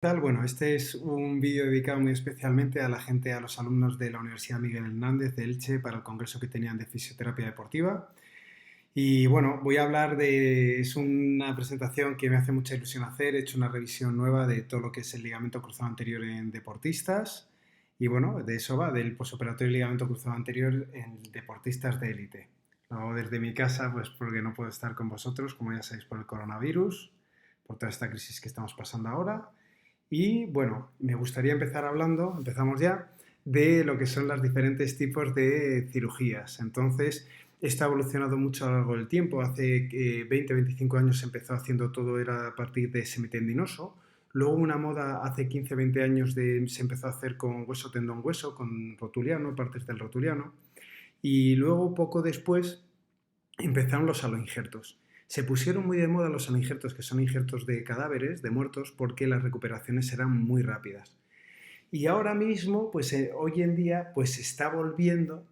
Tal? Bueno, este es un vídeo dedicado muy especialmente a la gente, a los alumnos de la Universidad Miguel Hernández de Elche para el congreso que tenían de fisioterapia deportiva. Y bueno, voy a hablar es una presentación que me hace mucha ilusión hacer. He hecho una revisión nueva de todo lo que es el ligamento cruzado anterior en deportistas. Y bueno, de eso va, del posoperatorio ligamento cruzado anterior en deportistas de élite. Lo hago desde mi casa, pues porque no puedo estar con vosotros, como ya sabéis, por el coronavirus, por toda esta crisis que estamos pasando ahora. Y bueno, me gustaría empezar hablando, empezamos ya, de lo que son los diferentes tipos de cirugías. Entonces, esto ha evolucionado mucho a lo largo del tiempo. Hace 20-25 años se empezó haciendo todo, era a partir de semitendinoso. Luego una moda hace 15-20 años se empezó a hacer con hueso, tendón, hueso, con rotuliano, partes del rotuliano. Y luego, poco después, empezaron los aloinjertos. Se pusieron muy de moda los aloinjertos, que son injertos de cadáveres, de muertos, porque las recuperaciones eran muy rápidas. Y ahora mismo, pues hoy en día, pues se está volviendo,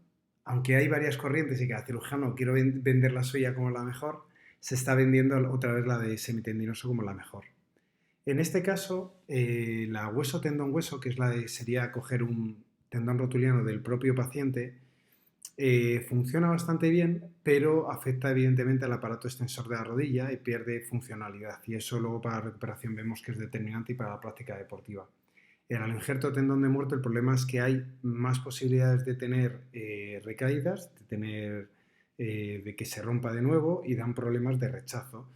aunque hay varias corrientes y cada cirujano quiere vender la suya como la mejor, se está vendiendo otra vez la de semitendinoso como la mejor. En este caso, la hueso tendón hueso, que es sería coger un tendón rotuliano del propio paciente, funciona bastante bien, pero afecta evidentemente al aparato extensor de la rodilla y pierde funcionalidad. Y eso luego para la recuperación vemos que es determinante y para la práctica deportiva. En el injerto tendón de muerto el problema es que hay más posibilidades de tener recaídas, de que se rompa de nuevo y dan problemas de rechazo,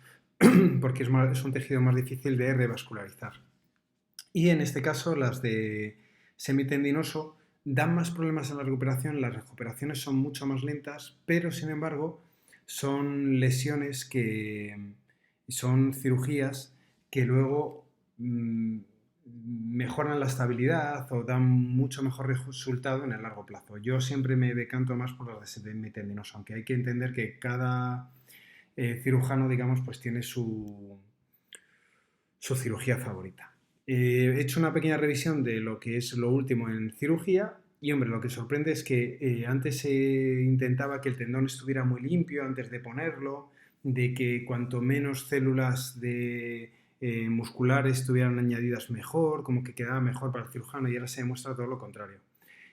porque es un tejido más difícil de revascularizar. Y en este caso, las de semitendinoso dan más problemas en la recuperación, las recuperaciones son mucho más lentas, pero sin embargo son lesiones son cirugías que luego mejoran la estabilidad o dan mucho mejor resultado en el largo plazo. Yo siempre me decanto más por las de semitendinoso, aunque hay que entender que cada cirujano, digamos, pues tiene su cirugía favorita. He hecho una pequeña revisión de lo que es lo último en cirugía y, hombre, lo que sorprende es que antes se intentaba que el tendón estuviera muy limpio antes de ponerlo, de que cuanto menos células musculares estuvieran añadidas mejor, como que quedaba mejor para el cirujano, y ahora se demuestra todo lo contrario.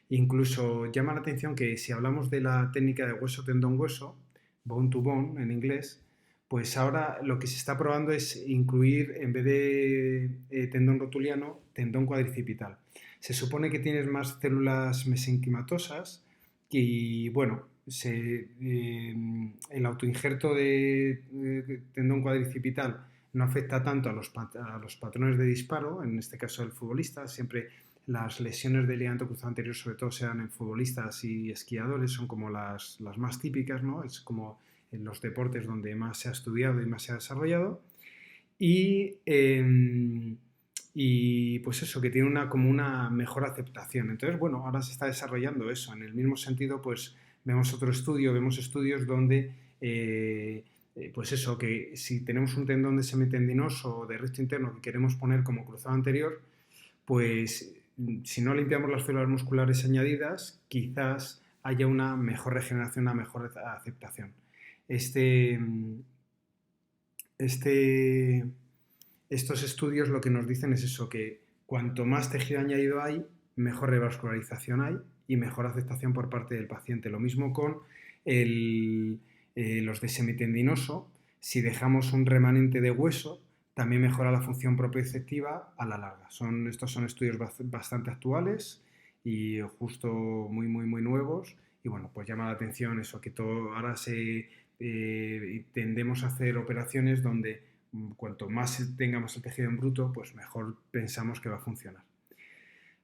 Incluso llama la atención que si hablamos de la técnica de hueso, tendón, hueso, bone to bone en inglés, pues ahora lo que se está probando es incluir, en vez de tendón rotuliano, tendón cuadricipital. Se supone que tienes más células mesenquimatosas y, bueno, el autoinjerto de tendón cuadricipital no afecta tanto a los patrones de disparo, en este caso del futbolista. Siempre las lesiones del ligamento cruzado anterior, sobre todo, se dan en futbolistas y esquiadores, son como las más típicas, ¿no? Es como en los deportes donde más se ha estudiado y más se ha desarrollado. Y, y pues eso, que tiene como una mejor aceptación. Entonces, bueno, ahora se está desarrollando eso. En el mismo sentido, pues vemos otro estudio, vemos estudios donde, pues eso, que si tenemos un tendón de semitendinoso o de recto interno que queremos poner como cruzado anterior, pues si no limpiamos las células musculares añadidas, quizás haya una mejor regeneración, una mejor aceptación. Este, este, Estos estudios lo que nos dicen es eso, que cuanto más tejido añadido hay, mejor revascularización hay y mejor aceptación por parte del paciente. Lo mismo con los de semitendinoso. Si dejamos un remanente de hueso, también mejora la función propioceptiva a la larga. Estos son estudios bastante actuales y justo muy, muy, muy nuevos. Y bueno, pues llama la atención eso, que ahora tendemos a hacer operaciones donde cuanto más tengamos el tejido en bruto, pues mejor pensamos que va a funcionar.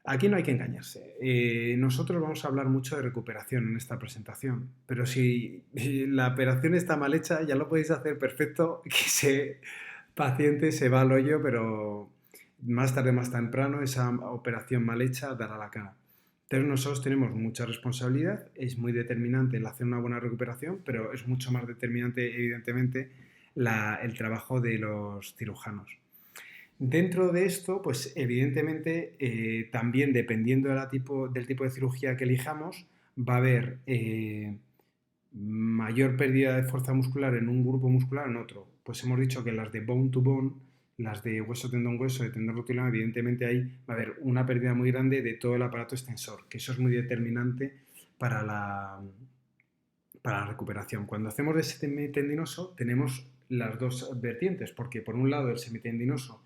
Aquí no hay que engañarse. Nosotros vamos a hablar mucho de recuperación en esta presentación, pero si la operación está mal hecha, ya lo podéis hacer perfecto, que ese paciente se va al hoyo, pero más tarde, más temprano, esa operación mal hecha dará la cara. Entonces nosotros tenemos mucha responsabilidad, es muy determinante el hacer una buena recuperación, pero es mucho más determinante, evidentemente, el trabajo de los cirujanos. Dentro de esto, pues evidentemente, también dependiendo del tipo de cirugía que elijamos, va a haber mayor pérdida de fuerza muscular en un grupo muscular en otro. Pues hemos dicho que las de bone to bone las de hueso, tendón, hueso, de tendón rotulado, evidentemente ahí va a haber una pérdida muy grande de todo el aparato extensor, que eso es muy determinante para la recuperación. Cuando hacemos de semitendinoso tenemos las dos vertientes, porque por un lado el semitendinoso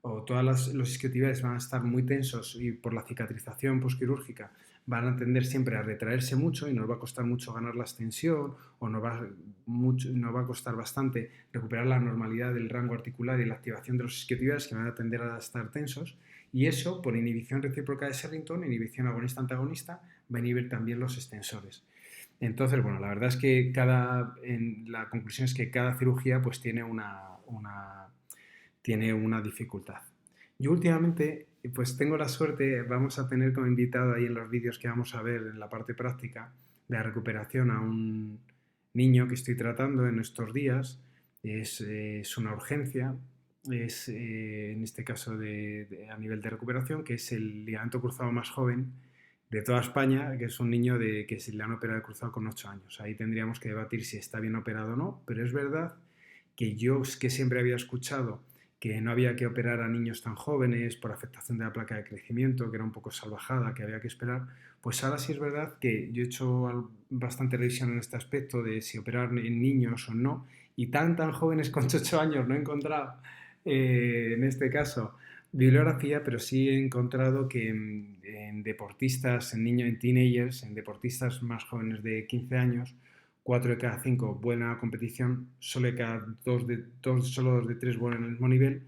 o todas los isquiotibiales van a estar muy tensos y por la cicatrización posquirúrgica van a tender siempre a retraerse mucho y nos va a costar mucho ganar la extensión o nos va a costar bastante recuperar la normalidad del rango articular y la activación de los isquiotibiales que van a tender a estar tensos, y eso por inhibición recíproca de Sherrington, inhibición agonista-antagonista, va a inhibir también los extensores. Entonces, bueno, la verdad es que la conclusión es que cada cirugía pues tiene tiene una dificultad. Yo últimamente pues tengo la suerte, vamos a tener como invitado ahí en los vídeos que vamos a ver en la parte práctica de la recuperación a un niño que estoy tratando en estos días. Es una urgencia, es en este caso a nivel de recuperación, que es el ligamento cruzado más joven de toda España, que es un niño que se le han operado el cruzado con 8 años. Ahí tendríamos que debatir si está bien operado o no, pero es verdad que yo que siempre había escuchado que no había que operar a niños tan jóvenes por afectación de la placa de crecimiento, que era un poco salvajada, que había que esperar, pues ahora sí es verdad que yo he hecho bastante revisión en este aspecto de si operar en niños o no, y tan jóvenes con 8 años no he encontrado, en este caso, bibliografía, pero sí he encontrado que en deportistas, en niños, en teenagers, en deportistas más jóvenes de 15 años, 4 de cada 5 vuelven a la competición, solo dos de 3 vuelven al mismo nivel,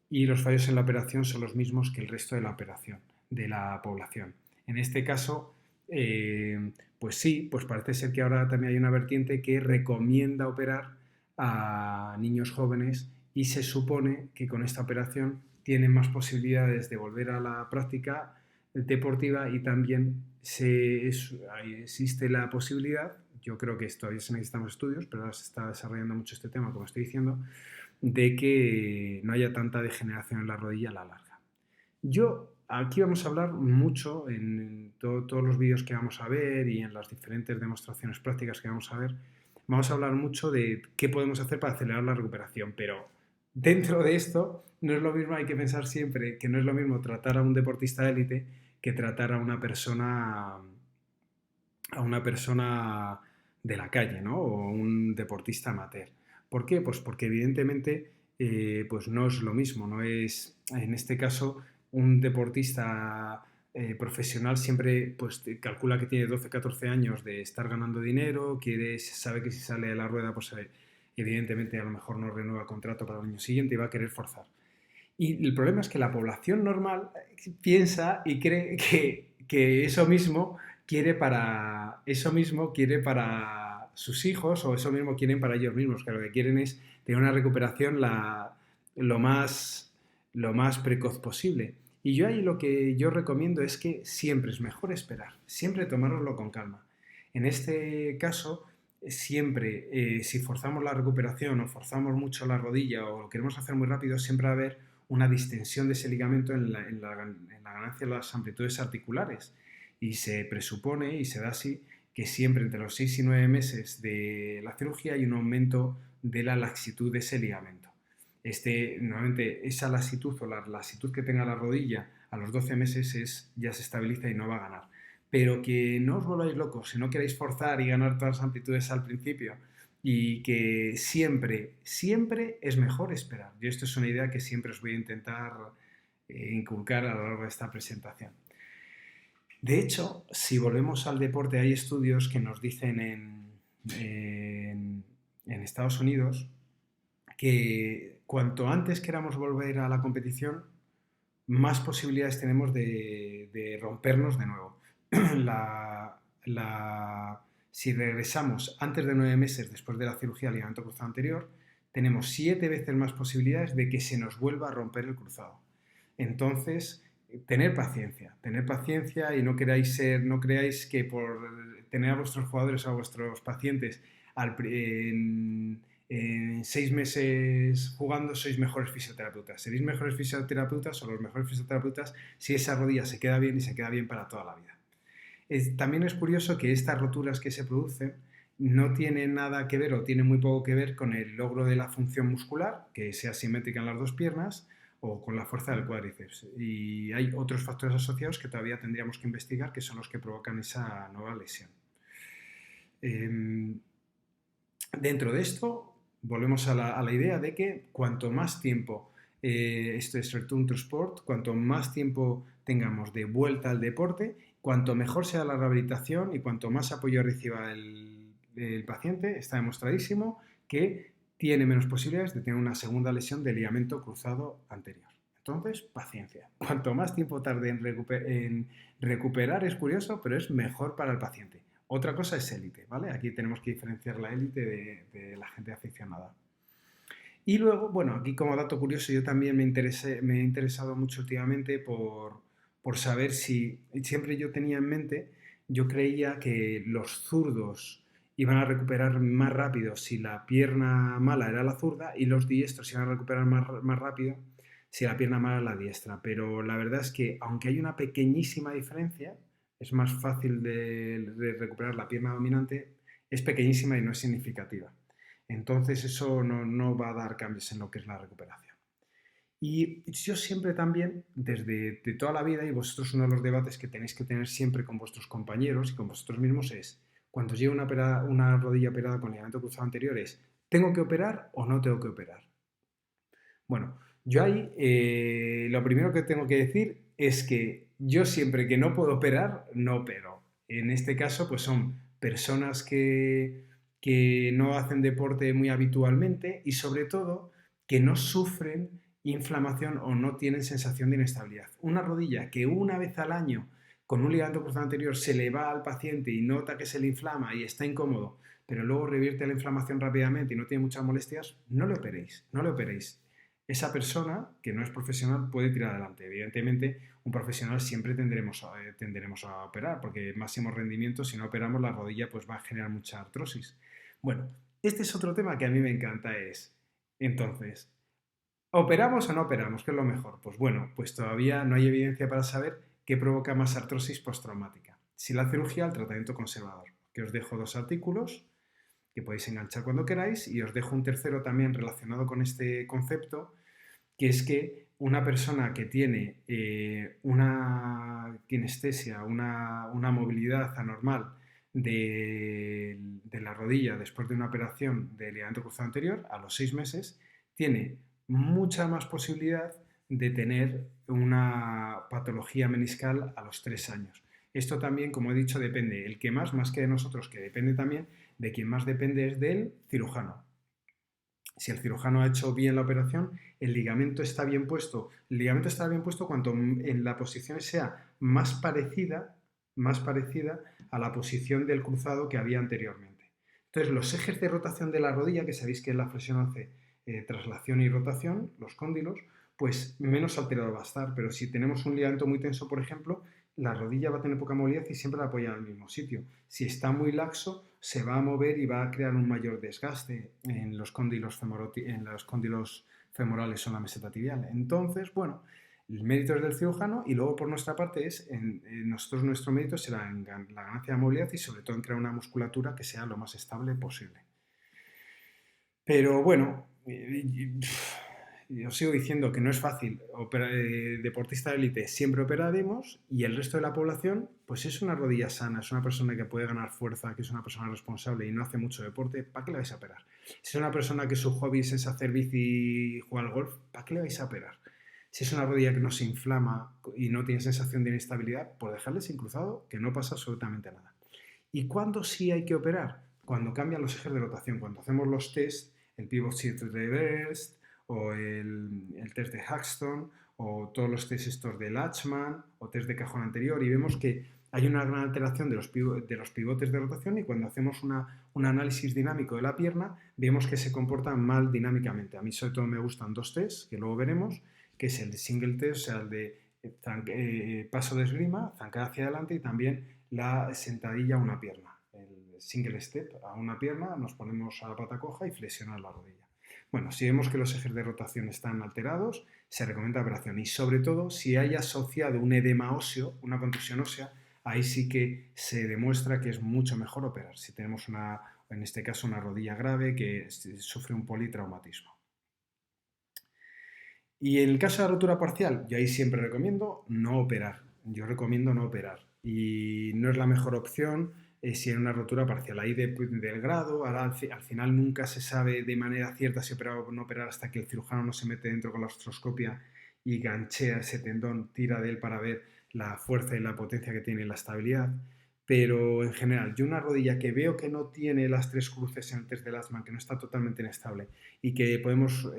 y los fallos en la operación son los mismos que el resto de la operación, de la población. En este caso, pues sí, pues parece ser que ahora también hay una vertiente que recomienda operar a niños jóvenes, y se supone que con esta operación tienen más posibilidades de volver a la práctica deportiva, y también existe la posibilidad, yo creo que todavía se necesitan estudios, pero ahora se está desarrollando mucho este tema, como estoy diciendo, de que no haya tanta degeneración en la rodilla a la larga. Aquí vamos a hablar mucho en todos los vídeos que vamos a ver y en las diferentes demostraciones prácticas que vamos a ver, vamos a hablar mucho de qué podemos hacer para acelerar la recuperación, pero dentro de esto no es lo mismo, hay que pensar siempre que no es lo mismo tratar a un deportista de élite que tratar a una persona de la calle, ¿no? O un deportista amateur. ¿Por qué? Pues porque evidentemente pues no es lo mismo, no es, en este caso, un deportista profesional siempre pues calcula que tiene 12, 14 años de estar ganando dinero, sabe que si sale de la rueda pues evidentemente a lo mejor no renueva contrato para el año siguiente y va a querer forzar. Y el problema es que la población normal piensa y cree que eso mismo quiere para sus hijos, o eso mismo quieren para ellos mismos, que lo que quieren es tener una recuperación lo más, lo más precoz posible. Y yo ahí lo que yo recomiendo es que siempre es mejor esperar, siempre tomárnoslo con calma. En este caso, siempre, si forzamos la recuperación o forzamos mucho la rodilla o lo queremos hacer muy rápido, siempre va a haber una distensión de ese ligamento en la ganancia de las amplitudes articulares, y se presupone y se da así que siempre entre los 6 y 9 meses de la cirugía hay un aumento de la laxitud de ese ligamento. Normalmente esa laxitud o la laxitud que tenga la rodilla a los 12 meses ya se estabiliza y no va a ganar. Pero que no os volváis locos, si no queréis forzar y ganar todas las amplitudes al principio, y que siempre es mejor esperar. Yo esto es una idea que siempre os voy a intentar inculcar a lo largo de esta presentación. De hecho, si volvemos al deporte, hay estudios que nos dicen en Estados Unidos que cuanto antes queramos volver a la competición, más posibilidades tenemos de rompernos de nuevo. Si regresamos antes de 9 meses después de la cirugía del ligamento cruzado anterior, tenemos 7 veces más posibilidades de que se nos vuelva a romper el cruzado. Entonces, tener paciencia, y no creáis que por tener a vuestros jugadores o a vuestros pacientes en 6 meses jugando sois mejores fisioterapeutas. Seréis mejores fisioterapeutas o los mejores fisioterapeutas si esa rodilla se queda bien y se queda bien para toda la vida. También es curioso que estas roturas que se producen no tiene nada que ver o tiene muy poco que ver con el logro de la función muscular, que sea simétrica en las dos piernas, o con la fuerza del cuádriceps. Y hay otros factores asociados que todavía tendríamos que investigar, que son los que provocan esa nueva lesión. Dentro de esto, volvemos a la idea de que cuanto más tiempo esto es return to sport, cuanto más tiempo tengamos de vuelta al deporte, cuanto mejor sea la rehabilitación y cuanto más apoyo reciba el paciente, está demostradísimo que tiene menos posibilidades de tener una segunda lesión del ligamento cruzado anterior. Entonces, paciencia. Cuanto más tiempo tarde en recuperar es curioso, pero es mejor para el paciente. Otra cosa es élite, ¿vale? Aquí tenemos que diferenciar la élite de la gente aficionada. Y luego, bueno, aquí como dato curioso, yo también me he interesado mucho últimamente por saber si, siempre yo tenía en mente, yo creía que los zurdos iban a recuperar más rápido si la pierna mala era la zurda y los diestros iban a recuperar más rápido si la pierna mala era la diestra. Pero la verdad es que, aunque hay una pequeñísima diferencia, es más fácil de recuperar la pierna dominante, es pequeñísima y no es significativa. Entonces eso no va a dar cambios en lo que es la recuperación. Y yo siempre también, desde de toda la vida, y vosotros uno de los debates que tenéis que tener siempre con vuestros compañeros y con vosotros mismos es, cuando os llega una rodilla operada con ligamento cruzado anterior es, ¿tengo que operar o no tengo que operar? Bueno, yo ahí lo primero que tengo que decir es que yo siempre que no puedo operar, no opero. En este caso, pues son personas que no hacen deporte muy habitualmente y sobre todo que no sufren inflamación o no tienen sensación de inestabilidad. Una rodilla que una vez al año con un ligamento cruzado anterior se le va al paciente y nota que se le inflama y está incómodo, pero luego revierte la inflamación rápidamente y no tiene muchas molestias, no le operéis, no le operéis. Esa persona que no es profesional puede tirar adelante. Evidentemente, un profesional siempre tenderemos a operar, porque máximo rendimiento, si no operamos la rodilla, pues va a generar mucha artrosis. Bueno, este es otro tema que a mí me encanta, entonces, ¿operamos o no operamos? ¿Qué es lo mejor? Pues bueno, pues todavía no hay evidencia para saber qué provoca más artrosis postraumática. Si la cirugía o el tratamiento conservador. Que os dejo dos artículos que podéis enganchar cuando queráis y os dejo un tercero también relacionado con este concepto, que es que una persona que tiene una kinestesia, una movilidad anormal de la rodilla después de una operación de ligamento cruzado anterior, a los 6 meses, tiene mucha más posibilidad de tener una patología meniscal a los 3 años. Esto también, como he dicho, depende. El que más que de nosotros, que depende también, de quien más depende es del cirujano. Si el cirujano ha hecho bien la operación, el ligamento está bien puesto. El ligamento está bien puesto cuanto en la posición sea más parecida a la posición del cruzado que había anteriormente. Entonces, los ejes de rotación de la rodilla, que sabéis que la flexión hace traslación y rotación, los cóndilos, pues menos alterado va a estar. Pero si tenemos un ligamento muy tenso, por ejemplo, la rodilla va a tener poca movilidad y siempre la apoya en el mismo sitio. Si está muy laxo, se va a mover y va a crear un mayor desgaste en los cóndilos femorales o en la meseta tibial. Entonces, bueno, el mérito es del cirujano y luego por nuestra parte nosotros nuestro mérito será en la ganancia de movilidad y sobre todo en crear una musculatura que sea lo más estable posible. Pero bueno, os sigo diciendo que no es fácil. Deportista de élite siempre operaremos y el resto de la población, pues es una rodilla sana, es una persona que puede ganar fuerza, que es una persona responsable y no hace mucho deporte, ¿para qué le vais a operar? Si es una persona que su hobby es hacer bici y jugar al golf, ¿para qué le vais a operar? Si es una rodilla que no se inflama y no tiene sensación de inestabilidad, por dejarle sin cruzado, que no pasa absolutamente nada. ¿Y cuándo sí hay que operar? Cuando cambian los ejes de rotación, cuando hacemos los test, el pivot shift reversed, o el test de Haxton, o todos los test estos de Latchman, o test de cajón anterior, y vemos que hay una gran alteración de los pivotes de rotación y cuando hacemos un análisis dinámico de la pierna, vemos que se comportan mal dinámicamente. A mí sobre todo me gustan dos tests, que luego veremos, que es el de single test, o sea, el de paso de esgrima, zancada hacia adelante y también la sentadilla a una pierna. El single step a una pierna, nos ponemos a la pata coja y flexionar la rodilla. Bueno, si vemos que los ejes de rotación están alterados, se recomienda operación y sobre todo si hay asociado un edema óseo, una contusión ósea, ahí sí que se demuestra que es mucho mejor operar. Si tenemos en este caso una rodilla grave que sufre un politraumatismo. Y en el caso de la rotura parcial, yo ahí siempre recomiendo no operar. Yo recomiendo no operar. Y no es la mejor opción si hay una rotura parcial. Ahí del grado, ahora al final nunca se sabe de manera cierta si operar o no operar hasta que el cirujano no se mete dentro con la artroscopia y ganchea ese tendón, tira de él para ver la fuerza y la potencia que tiene y la estabilidad. Pero en general, yo una rodilla que veo que no tiene las tres cruces en el test del asma, que no está totalmente inestable y que podemos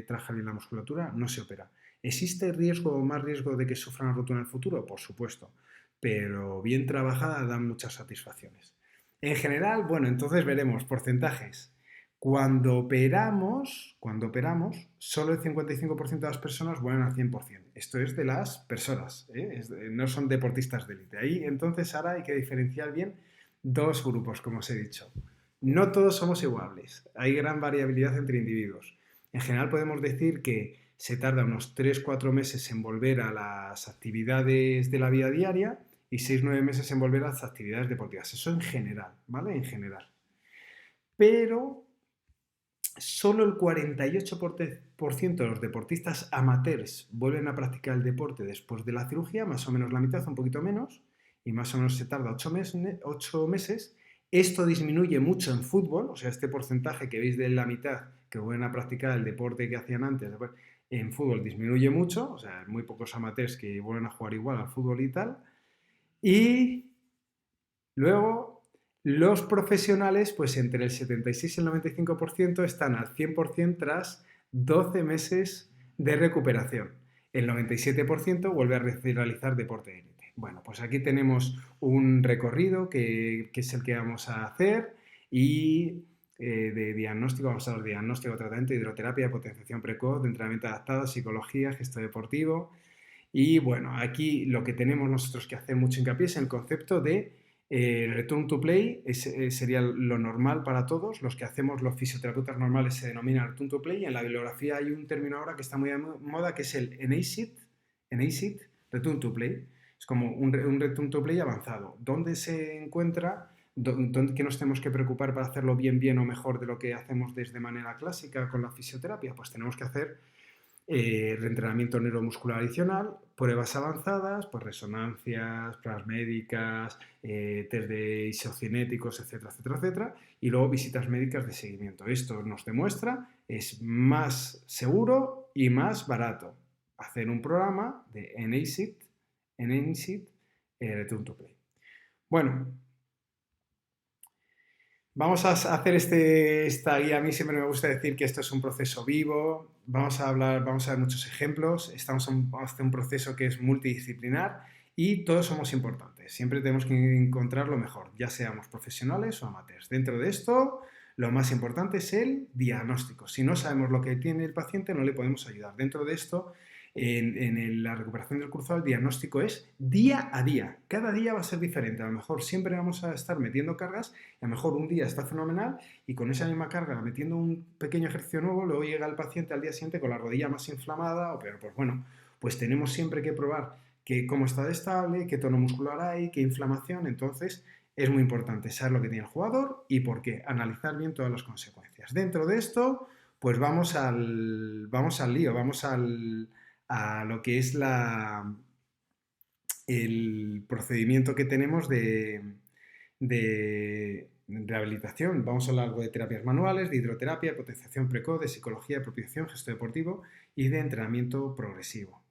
trabajar bien la musculatura, no se opera. ¿Existe riesgo o más riesgo de que sufra una rotura en el futuro? Por supuesto, pero bien trabajada dan muchas satisfacciones. En general, bueno, entonces veremos porcentajes. Cuando operamos, solo el 55% de las personas vuelven al 100%. Esto es de las personas, ¿eh? No son deportistas de élite. Ahí entonces ahora hay que diferenciar bien dos grupos, como os he dicho. No todos somos iguales, hay gran variabilidad entre individuos. En general podemos decir que se tarda unos 3-4 meses en volver a las actividades de la vida diaria y 6-9 meses en volver a las actividades deportivas. Eso en general, ¿vale? En general. Pero solo el 48% de los deportistas amateurs vuelven a practicar el deporte después de la cirugía, más o menos la mitad, un poquito menos, y más o menos se tarda 8 meses. Esto disminuye mucho en fútbol, o sea, este porcentaje que veis de la mitad que vuelven a practicar el deporte que hacían antes, en fútbol disminuye mucho, o sea, muy pocos amateurs que vuelven a jugar igual al fútbol y tal. Y luego, los profesionales, pues entre el 76 y el 95% están al 100% tras 12 meses de recuperación. El 97% vuelve a realizar deporte de élite. Bueno, pues aquí tenemos un recorrido que es el que vamos a hacer y de diagnóstico, vamos a hablar de diagnóstico, tratamiento, hidroterapia, potenciación precoz, de entrenamiento adaptado, psicología, gesto deportivo. Y bueno, aquí lo que tenemos nosotros que hacer mucho hincapié es el concepto de return to play, sería lo normal para todos. Los que hacemos los fisioterapeutas normales se denomina return to play. Y en la bibliografía hay un término ahora que está muy de moda que es el NACIT, return to play. Es como un return to play avanzado. ¿Dónde se encuentra? ¿Qué nos tenemos que preocupar para hacerlo bien o mejor de lo que hacemos desde manera clásica con la fisioterapia? Pues tenemos que hacer reentrenamiento neuromuscular adicional, pruebas avanzadas, pues resonancias, pruebas médicas, test de isocinéticos, etcétera, etcétera, etcétera, y luego visitas médicas de seguimiento. Esto nos demuestra es más seguro y más barato hacer un programa de NACIT, Return to Play. Bueno, vamos a hacer esta guía. A mí siempre me gusta decir que esto es un proceso vivo. Vamos a ver muchos ejemplos. Estamos hacer un proceso que es multidisciplinar y todos somos importantes. Siempre tenemos que encontrar lo mejor, ya seamos profesionales o amateurs. Dentro de esto, lo más importante es el diagnóstico. Si no sabemos lo que tiene el paciente, no le podemos ayudar. Dentro de esto, en la recuperación del cruzado, el diagnóstico es día a día. Cada día va a ser diferente. A lo mejor siempre vamos a estar metiendo cargas y a lo mejor un día está fenomenal y con esa misma carga, metiendo un pequeño ejercicio nuevo, luego llega el paciente al día siguiente con la rodilla más inflamada o peor. Pues bueno, pues tenemos siempre que probar cómo está de estable, qué tono muscular hay, qué inflamación. Entonces es muy importante saber lo que tiene el jugador y por qué, analizar bien todas las consecuencias. Dentro de esto, pues vamos al lío, a lo que es el procedimiento que tenemos de rehabilitación. Vamos a hablar algo de terapias manuales, de hidroterapia, potenciación precoz, de psicología, de propiocepción, gesto deportivo y de entrenamiento progresivo.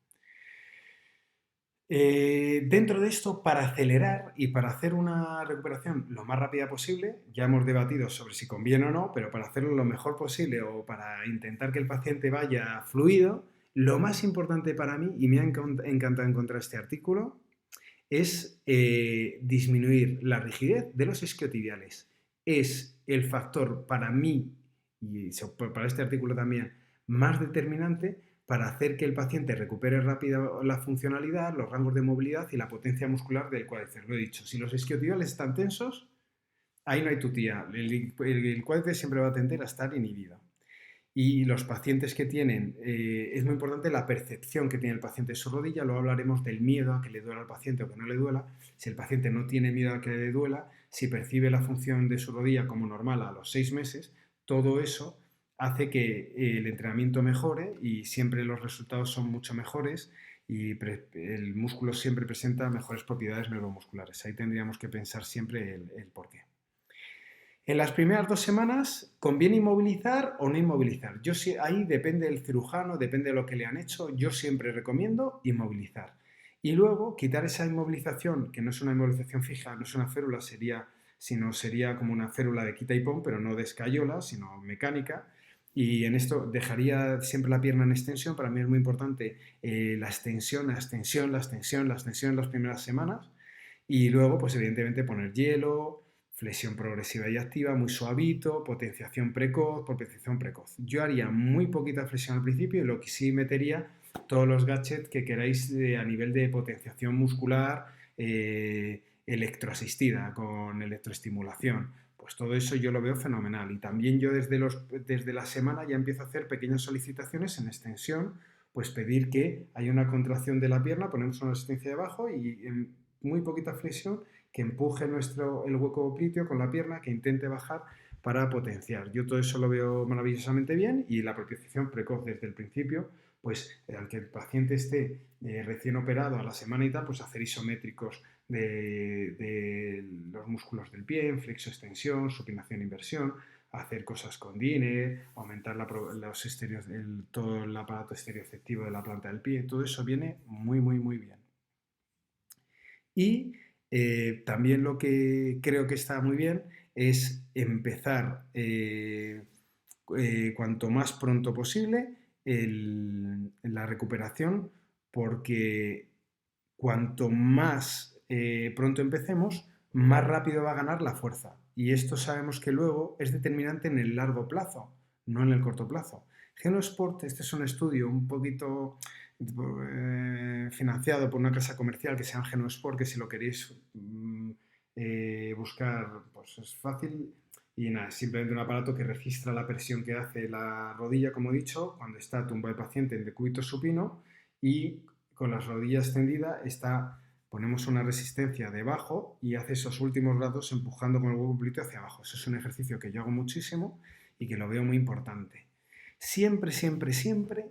Dentro de esto, para acelerar y para hacer una recuperación lo más rápida posible, ya hemos debatido sobre si conviene o no, pero para hacerlo lo mejor posible o para intentar que el paciente vaya fluido, lo más importante para mí, y me ha encantado encontrar este artículo, es disminuir la rigidez de los isquiotibiales. Es el factor para mí, y para este artículo también, más determinante para hacer que el paciente recupere rápido la funcionalidad, los rangos de movilidad y la potencia muscular del cuádriceps. Lo he dicho, si los isquiotibiales están tensos, ahí no hay tutía. El cuádriceps siempre va a tender a estar inhibido. Y los pacientes que tienen, es muy importante la percepción que tiene el paciente de su rodilla. Luego hablaremos del miedo a que le duela al paciente o que no le duela. Si el paciente no tiene miedo a que le duela, si percibe la función de su rodilla como normal a los 6 meses, todo eso hace que el entrenamiento mejore y siempre los resultados son mucho mejores y el músculo siempre presenta mejores propiedades neuromusculares. Ahí tendríamos que pensar siempre el porqué. En las primeras 2 semanas, ¿conviene inmovilizar o no inmovilizar? Ahí depende del cirujano, depende de lo que le han hecho. Yo siempre recomiendo inmovilizar. Y luego quitar esa inmovilización, que no es una inmovilización fija, no es una férula, sino sería como una férula de quita y pon, pero no de escayola, sino mecánica. Y en esto dejaría siempre la pierna en extensión. Para mí es muy importante la extensión, la extensión, la extensión, la extensión en las primeras semanas. Y luego, pues evidentemente poner hielo, flexión progresiva y activa, muy suavito, potenciación precoz. Yo haría muy poquita flexión al principio y lo que sí metería todos los gadgets que queráis a nivel de potenciación muscular electroasistida, con electroestimulación. Pues todo eso yo lo veo fenomenal. Y también yo desde la semana ya empiezo a hacer pequeñas solicitaciones en extensión, pues pedir que haya una contracción de la pierna, ponemos una resistencia debajo y en muy poquita flexión que empuje el hueco oblíteo con la pierna, que intente bajar para potenciar. Yo todo eso lo veo maravillosamente bien y la propiocepción precoz desde el principio, pues al que el paciente esté recién operado a la semana y tal, pues hacer isométricos de los músculos del pie, en flexo-extensión, supinación-inversión, hacer cosas con Diner, aumentar todo el aparato estereoceptivo de la planta del pie, todo eso viene muy, muy, muy bien. Y también lo que creo que está muy bien es empezar cuanto más pronto posible la recuperación, porque cuanto más pronto empecemos, más rápido va a ganar la fuerza. Y esto sabemos que luego es determinante en el largo plazo, no en el corto plazo. Genosport, este es un estudio un poquito financiado por una casa comercial que se llama Genosport, que si lo queréis buscar, pues es fácil. Y nada, es simplemente un aparato que registra la presión que hace la rodilla, como he dicho, cuando está tumbado el paciente en decúbito supino y con las rodillas extendidas ponemos una resistencia debajo y hace esos últimos grados empujando con el huevo oblíteo hacia abajo. Eso es un ejercicio que yo hago muchísimo y que lo veo muy importante. Siempre, siempre, siempre,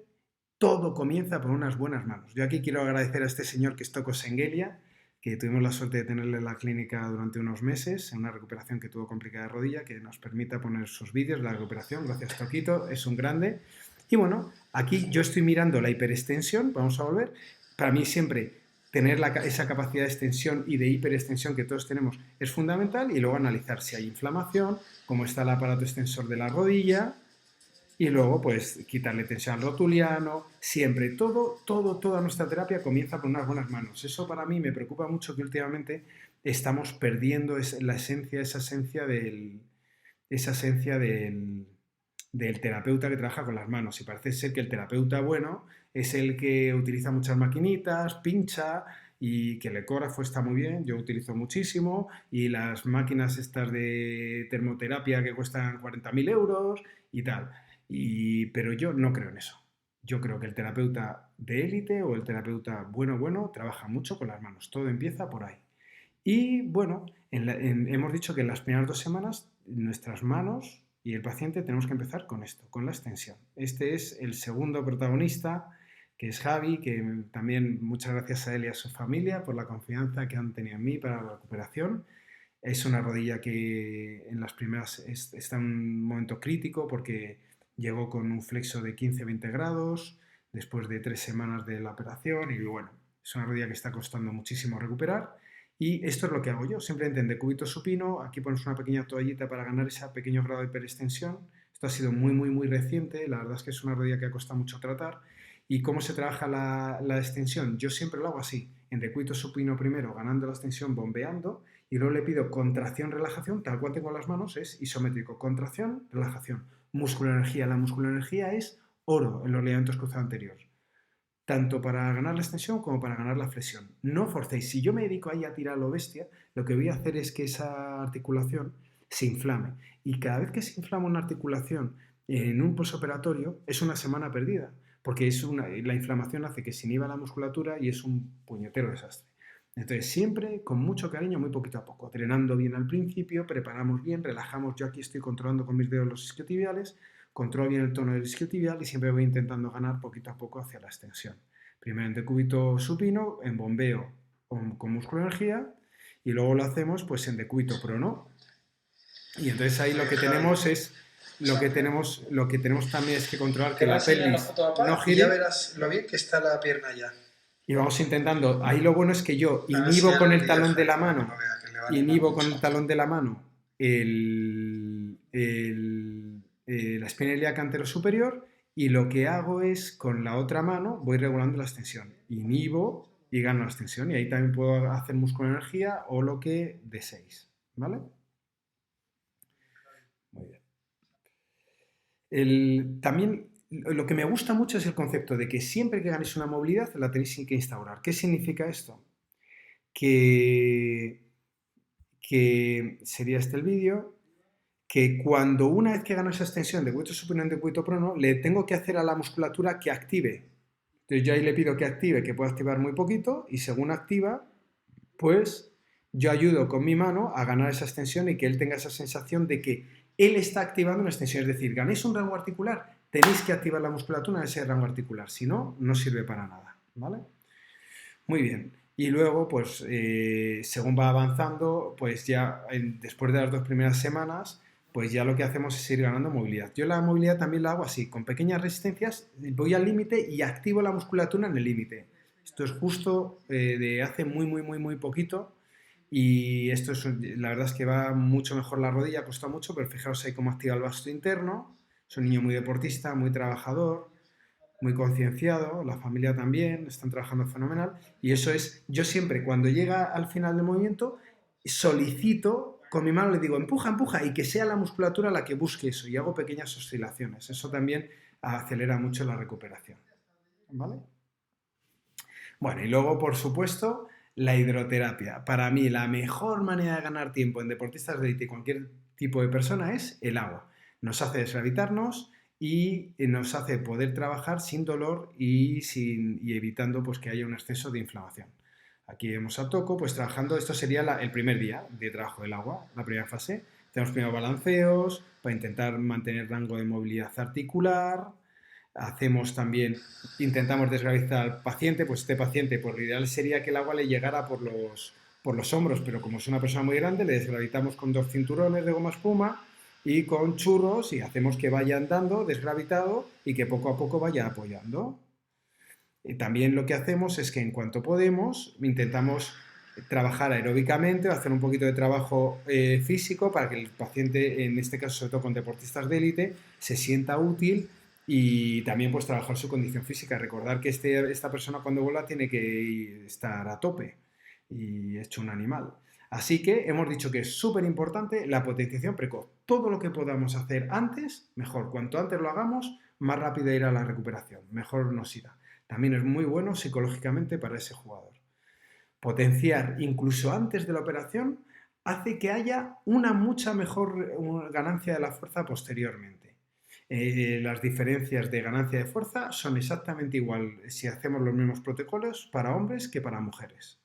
todo comienza por unas buenas manos. Yo aquí quiero agradecer a este señor que es Toko Sengelia, que tuvimos la suerte de tenerle en la clínica durante unos meses, en una recuperación que tuvo complicada de rodilla, que nos permita poner sus vídeos de la recuperación. Gracias, Toquito, es un grande. Y bueno, aquí yo estoy mirando la hiperextensión, vamos a volver. Para mí siempre tener esa capacidad de extensión y de hiperextensión que todos tenemos es fundamental, y luego analizar si hay inflamación, cómo está el aparato extensor de la rodilla, y luego pues quitarle tensión al rotuliano. Siempre, toda nuestra terapia comienza por unas buenas manos. Eso para mí me preocupa mucho, que últimamente estamos perdiendo esa esencia del terapeuta que trabaja con las manos. Y parece ser que el terapeuta bueno es el que utiliza muchas maquinitas, pincha, y que el ecógrafo está muy bien, yo utilizo muchísimo, y las máquinas estas de termoterapia que cuestan 40.000 euros y tal. Pero yo no creo en eso. Yo creo que el terapeuta de élite o el terapeuta bueno trabaja mucho con las manos. Todo empieza por ahí. Y bueno, hemos dicho que en las primeras 2 semanas nuestras manos y el paciente tenemos que empezar con esto, con la extensión. Este es el segundo protagonista, que es Javi, que también muchas gracias a él y a su familia por la confianza que han tenido en mí para la recuperación. Es una rodilla que en las primeras está en un momento crítico, porque llegó con un flexo de 15-20 grados después de 3 semanas de la operación, y bueno, es una rodilla que está costando muchísimo recuperar. Y esto es lo que hago yo, simplemente en decúbito supino, aquí pones una pequeña toallita para ganar ese pequeño grado de hiperextensión. Esto ha sido muy, muy, muy reciente, la verdad es que es una rodilla que ha costado mucho tratar. ¿Y cómo se trabaja la extensión? Yo siempre lo hago así, en decúbito supino primero, ganando la extensión, bombeando, y luego le pido contracción, relajación, tal cual tengo las manos, es isométrico, contracción, relajación. Musculoenergía, la musculoenergía es oro en los ligamentos cruzados anteriores, tanto para ganar la extensión como para ganar la flexión. No forcéis. Si yo me dedico ahí a tirar lo bestia, lo que voy a hacer es que esa articulación se inflame. Y cada vez que se inflama una articulación en un posoperatorio, es una semana perdida, porque la inflamación hace que se inhiba la musculatura y es un puñetero desastre. Entonces, siempre con mucho cariño, muy poquito a poco, drenando bien al principio, preparamos bien, relajamos. Yo aquí estoy controlando con mis dedos los isquiotibiales, controlo bien el tono del isquiotibial y siempre voy intentando ganar poquito a poco hacia la extensión. Primero en decúbito supino, en bombeo con músculo energía y luego lo hacemos pues en decúbito prono. Y entonces ahí lo que tenemos es lo que tenemos también es que controlar Te que va a la enseñar la pelvis foto, no papá, y ya gire verás lo bien que está la pierna ya. y vamos intentando. Ahí lo bueno es que yo Ahora inhibo con enseñarle el el vídeo a talón de Javi la para que lo mano, vea, que le va a animar inhibo con mucho. el talón de la mano la espina ilíaca antero superior y lo que hago es con la otra mano voy regulando la extensión. Inhibo y gano la extensión y ahí también puedo hacer músculo energía o lo que deseéis. ¿Vale? Muy bien. También lo que me gusta mucho es el concepto de que siempre que ganéis una movilidad la tenéis que instaurar. ¿Qué significa esto? Que, que sería este el vídeo, que cuando una vez que gano esa extensión de decúbito supino en decúbito prono, le tengo que hacer a la musculatura que active. Entonces yo ahí le pido que active, que pueda activar muy poquito, y según activa, pues yo ayudo con mi mano a ganar esa extensión y que él tenga esa sensación de que él está activando una extensión. Es decir, ganéis un rango articular, tenéis que activar la musculatura en ese rango articular, si no, no sirve para nada. ¿Vale? Muy bien. Y luego, pues, según va avanzando, pues ya después de las 2 primeras semanas, pues ya lo que hacemos es ir ganando movilidad. Yo la movilidad también la hago así, con pequeñas resistencias, voy al límite y activo la musculatura en el límite. Esto es justo de hace muy, muy, muy, muy poquito. Y esto es, la verdad es que va mucho mejor la rodilla, cuesta mucho, pero fijaos ahí cómo activa el vasto interno. Es un niño muy deportista, muy trabajador, muy concienciado, la familia también, están trabajando fenomenal. Y eso es, yo siempre cuando llega al final del movimiento, solicito, con mi mano le digo, empuja, empuja, y que sea la musculatura la que busque eso, y hago pequeñas oscilaciones. Eso también acelera mucho la recuperación. ¿Vale? Bueno, y luego, por supuesto, la hidroterapia. Para mí, la mejor manera de ganar tiempo en deportistas de élite y cualquier tipo de persona es el agua. Nos hace desgravitarnos y nos hace poder trabajar sin dolor y evitando pues, que haya un exceso de inflamación. Aquí vemos a Toco, pues trabajando, esto sería el primer día de trabajo del agua, la primera fase. Tenemos primero balanceos para intentar mantener rango de movilidad articular, hacemos también, intentamos desgravitar al paciente, pues este paciente, pues lo ideal sería que el agua le llegara por los hombros, pero como es una persona muy grande, le desgravitamos con 2 cinturones de goma espuma y con churros y hacemos que vaya andando desgravitado y que poco a poco vaya apoyando. Y también lo que hacemos es que en cuanto podemos, intentamos trabajar aeróbicamente o hacer un poquito de trabajo físico para que el paciente, en este caso sobre todo con deportistas de élite, se sienta útil y también pues trabajar su condición física. Recordar que esta persona cuando vuela tiene que estar a tope y hecho un animal. Así que hemos dicho que es súper importante la potenciación precoz. Todo lo que podamos hacer antes, mejor. Cuanto antes lo hagamos, más rápido irá la recuperación, mejor nos irá. También es muy bueno psicológicamente para ese jugador. Potenciar incluso antes de la operación hace que haya una mucha mejor ganancia de la fuerza posteriormente. Las diferencias de ganancia de fuerza son exactamente igual si hacemos los mismos protocolos para hombres que para mujeres.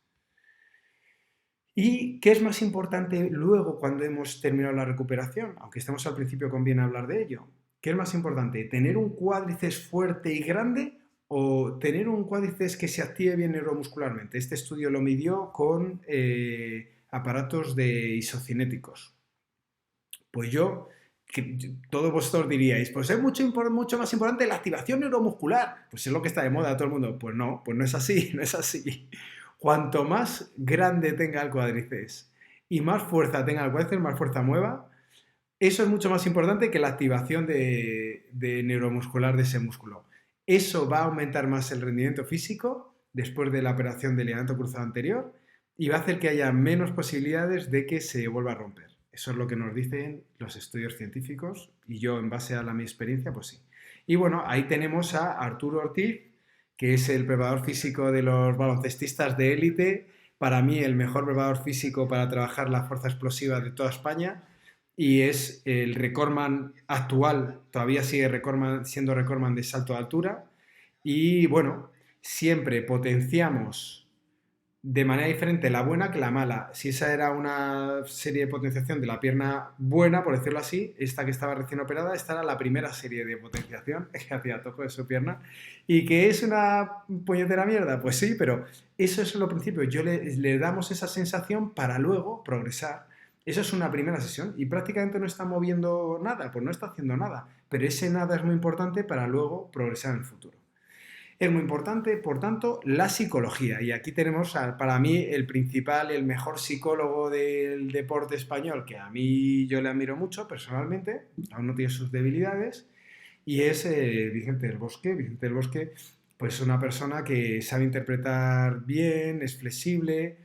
¿Y qué es más importante luego cuando hemos terminado la recuperación? Aunque estemos al principio, conviene hablar de ello. ¿Qué es más importante? ¿Tener un cuádriceps fuerte y grande o tener un cuádriceps que se active bien neuromuscularmente? Este estudio lo midió con aparatos de isocinéticos. Pues todos vosotros diríais, pues es mucho más importante la activación neuromuscular. Pues es lo que está de moda todo el mundo. Pues no es así, no es así. Cuanto más grande tenga el cuádriceps y más fuerza tenga el cuádriceps, más fuerza mueva, eso es mucho más importante que la activación de neuromuscular de ese músculo. Eso va a aumentar más el rendimiento físico después de la operación de ligamento cruzado anterior y va a hacer que haya menos posibilidades de que se vuelva a romper. Eso es lo que nos dicen los estudios científicos y yo en base a mi experiencia, pues sí. Y bueno, ahí tenemos a Arturo Ortiz, que es el preparador físico de los baloncestistas de élite, para mí el mejor preparador físico para trabajar la fuerza explosiva de toda España y es el recordman actual, todavía sigue siendo recordman de salto de altura y bueno, siempre potenciamos de manera diferente la buena que la mala. Si esa era una serie de potenciación de la pierna buena, por decirlo así, esta que estaba recién operada, esta era la primera serie de potenciación que hacía toco de su pierna. ¿Y que es una puñetera mierda? Pues sí, pero eso es lo principio. Le damos esa sensación para luego progresar. Eso es una primera sesión y prácticamente no está moviendo nada, pues no está haciendo nada. Pero ese nada es muy importante para luego progresar en el futuro. Es muy importante, por tanto, la psicología. Y aquí tenemos, para mí, el principal, el mejor psicólogo del deporte español, que a mí yo le admiro mucho personalmente, aún no tiene sus debilidades, y es Vicente del Bosque. Vicente del Bosque, pues una persona que sabe interpretar bien, es flexible,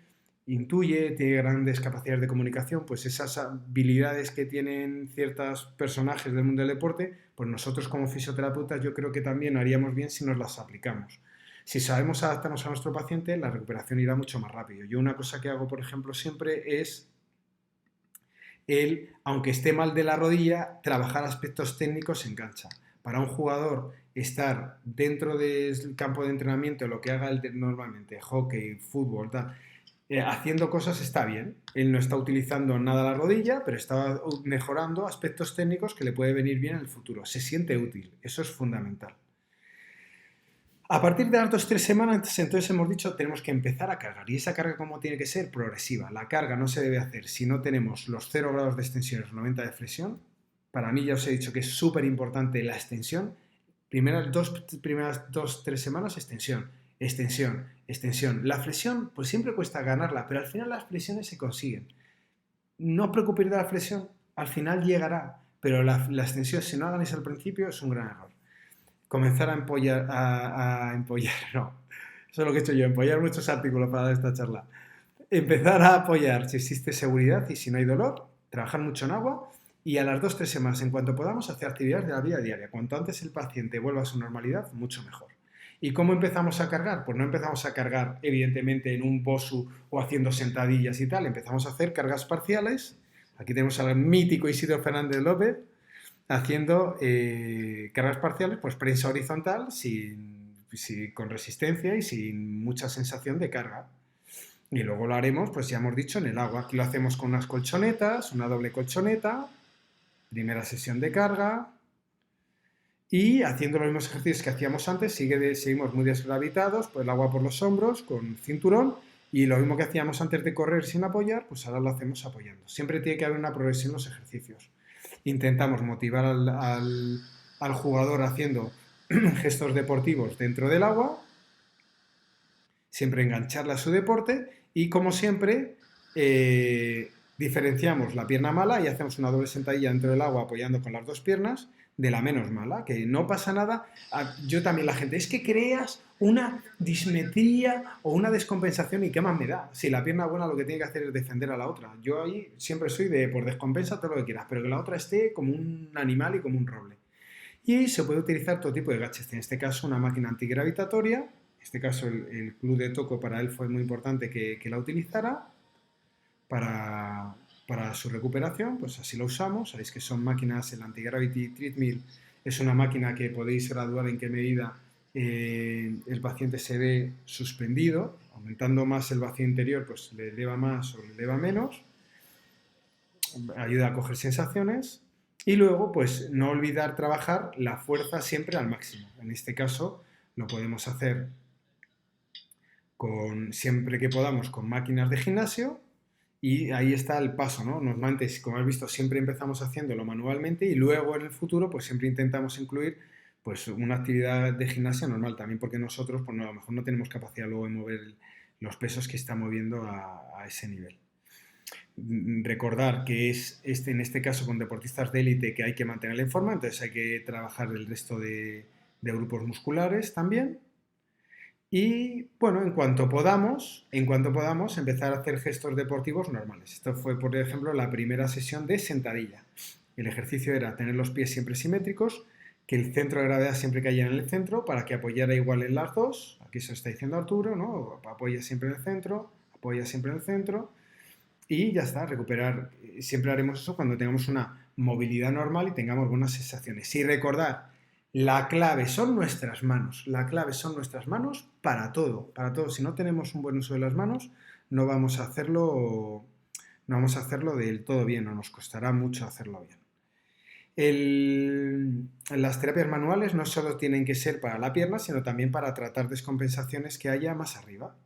intuye, tiene grandes capacidades de comunicación, pues esas habilidades que tienen ciertos personajes del mundo del deporte, pues nosotros como fisioterapeutas yo creo que también haríamos bien si nos las aplicamos. Si sabemos adaptarnos a nuestro paciente, la recuperación irá mucho más rápido. Yo una cosa que hago, por ejemplo, siempre es aunque esté mal de la rodilla, trabajar aspectos técnicos en cancha. Para un jugador, estar dentro del campo de entrenamiento, lo que haga él normalmente, hockey, fútbol, tal, haciendo cosas está bien. Él no está utilizando nada la rodilla, pero está mejorando aspectos técnicos que le puede venir bien en el futuro. Se siente útil, eso es fundamental. A partir de las 2-3 semanas, entonces hemos dicho, tenemos que empezar a cargar. ¿Y esa carga cómo tiene que ser? Progresiva. La carga no se debe hacer si no tenemos los 0 grados de extensión y los 90 de flexión. Para mí ya os he dicho que es súper importante la extensión. Primeras 2-3 semanas, extensión, extensión, extensión. La flexión, pues siempre cuesta ganarla, pero al final las flexiones se consiguen. No os preocupéis de la flexión, al final llegará, pero la extensión, si no hagáis al principio, es un gran error. Comenzar a empollar, no, eso es lo que he hecho yo, empollar muchos artículos para dar esta charla. Empezar a apoyar si existe seguridad y si no hay dolor, trabajar mucho en agua y a las 2-3 semanas, en cuanto podamos, hacer actividades de la vida diaria. Cuanto antes el paciente vuelva a su normalidad, mucho mejor. ¿Y cómo empezamos a cargar? Pues no empezamos a cargar, evidentemente, en un BOSU o haciendo sentadillas y tal. Empezamos a hacer cargas parciales. Aquí tenemos al mítico Isidro Fernández López haciendo cargas parciales, pues prensa horizontal, con resistencia y sin mucha sensación de carga. Y luego lo haremos, pues ya hemos dicho, en el agua. Aquí lo hacemos con unas colchonetas, una doble colchoneta, primera sesión de carga, y haciendo los mismos ejercicios que hacíamos antes, seguimos muy desgravitados, pues el agua por los hombros, con cinturón, y lo mismo que hacíamos antes de correr sin apoyar, pues ahora lo hacemos apoyando. Siempre tiene que haber una progresión en los ejercicios. Intentamos motivar al jugador haciendo gestos deportivos dentro del agua, siempre engancharle a su deporte y como siempre diferenciamos la pierna mala y hacemos una doble sentadilla dentro del agua apoyando con las dos piernas de la menos mala, que no pasa nada. Yo también, la gente, es que creas una dismetría o una descompensación y qué más me da. Si la pierna buena lo que tiene que hacer es defender a la otra. Yo ahí siempre soy de, por descompensa todo lo que quieras, pero que la otra esté como un animal y como un roble. Y se puede utilizar todo tipo de gadgets. En este caso, una máquina antigravitatoria. En este caso, el club de Toco para él fue muy importante que la utilizara para su recuperación, pues así lo usamos. Sabéis que son máquinas, el Anti-Gravity Treadmill es una máquina que podéis graduar en qué medida el paciente se ve suspendido, aumentando más el vacío interior, pues le eleva más o le eleva menos, ayuda a coger sensaciones y luego pues no olvidar trabajar la fuerza siempre al máximo. En este caso lo podemos hacer siempre que podamos con máquinas de gimnasio. Y ahí está el paso, ¿no? Normalmente, como has visto, siempre empezamos haciéndolo manualmente y luego en el futuro pues siempre intentamos incluir pues una actividad de gimnasia normal, también porque nosotros pues, no, a lo mejor no tenemos capacidad luego de mover los pesos que está moviendo a ese nivel. Recordar que en este caso con deportistas de élite que hay que mantenerla en forma, entonces hay que trabajar el resto de grupos musculares también. Y bueno, en cuanto podamos, empezar a hacer gestos deportivos normales. Esto fue, por ejemplo, la primera sesión de sentadilla. El ejercicio era tener los pies siempre simétricos, que el centro de gravedad siempre cayera en el centro para que apoyara igual en las dos. Aquí se está diciendo Arturo, ¿no? Apoya siempre en el centro, apoya siempre en el centro. Y ya está, recuperar. Siempre haremos eso cuando tengamos una movilidad normal y tengamos buenas sensaciones. Y recordar, La clave son nuestras manos. La clave son nuestras manos para todo, para todo. Si no tenemos un buen uso de las manos, no vamos a hacerlo, no vamos a hacerlo del todo bien, o nos costará mucho hacerlo bien. Las terapias manuales no solo tienen que ser para la pierna, sino también para tratar descompensaciones que haya más arriba.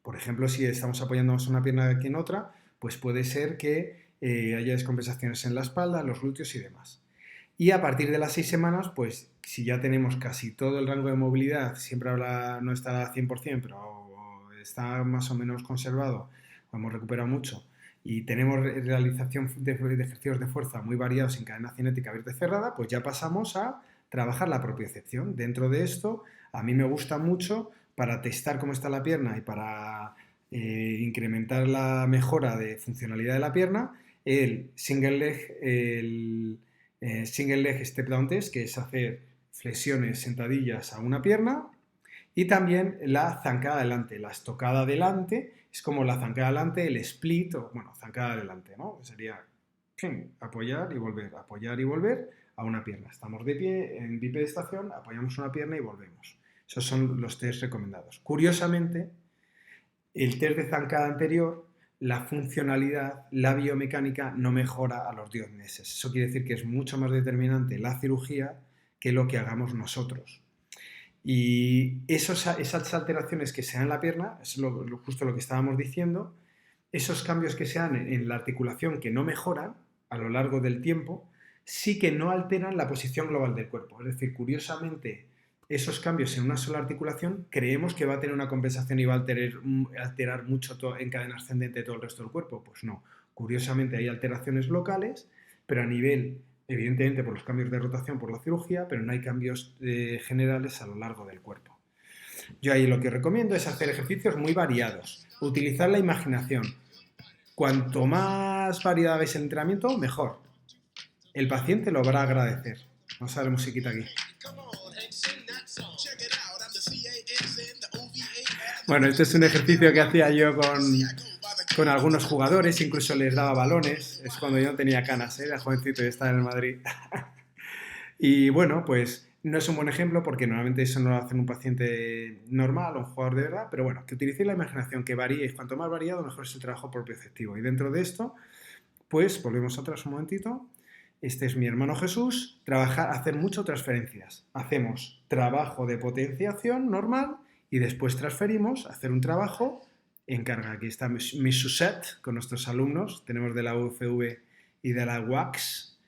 Por ejemplo, si estamos apoyando más una pierna que en otra, pues puede ser que haya descompensaciones en la espalda, los glúteos y demás. Y a partir de las 6 semanas, pues si ya tenemos casi todo el rango de movilidad, siempre no está al 100%, pero está más o menos conservado, o hemos recuperado mucho, y tenemos realización de ejercicios de fuerza muy variados en cadena cinética abierta y cerrada, pues ya pasamos a trabajar la propiocepción. Dentro de esto, a mí me gusta mucho, para testar cómo está la pierna y para incrementar la mejora de funcionalidad de la pierna, el single leg step down test, que es hacer flexiones, sentadillas a una pierna, y también la zancada adelante. La estocada adelante es como la zancada adelante, el split, o bueno, zancada adelante, ¿no? Sería apoyar y volver a una pierna. Estamos de pie en bipedestación, apoyamos una pierna y volvemos. Esos son los test recomendados. Curiosamente, el test de zancada anterior, la funcionalidad, la biomecánica no mejora a los 10 meses. Eso quiere decir que es mucho más determinante la cirugía que lo que hagamos nosotros. Y esas alteraciones que se dan en la pierna, es justo lo que estábamos diciendo, esos cambios que se dan en la articulación que no mejoran a lo largo del tiempo, sí que no alteran la posición global del cuerpo. Es decir, curiosamente, esos cambios en una sola articulación creemos que va a tener una compensación y va a alterar mucho en cadena ascendente todo el resto del cuerpo. Pues no. Curiosamente hay alteraciones locales, pero a nivel, evidentemente por los cambios de rotación por la cirugía, pero no hay cambios generales a lo largo del cuerpo. Yo ahí lo que recomiendo es hacer ejercicios muy variados, utilizar la imaginación. Cuanto más variedad veis el entrenamiento, mejor. El paciente lo va a agradecer. Vamos a ver musiquita aquí. Bueno, este es un ejercicio que hacía yo con algunos jugadores, incluso les daba balones. Es cuando yo no tenía canas, era jovencito y estaba en el Madrid. Y bueno, pues no es un buen ejemplo porque normalmente eso no lo hace un paciente normal o un jugador de verdad, pero bueno, que utilicéis la imaginación, que varíe, cuanto más variado, mejor es el trabajo propioceptivo. Y dentro de esto, pues volvemos atrás un momentito. Este es mi hermano Jesús, hacer mucho transferencias. Hacemos trabajo de potenciación normal y después transferimos a hacer un trabajo en carga. Aquí está mi suset con nuestros alumnos, tenemos de la UFV y de la UAX.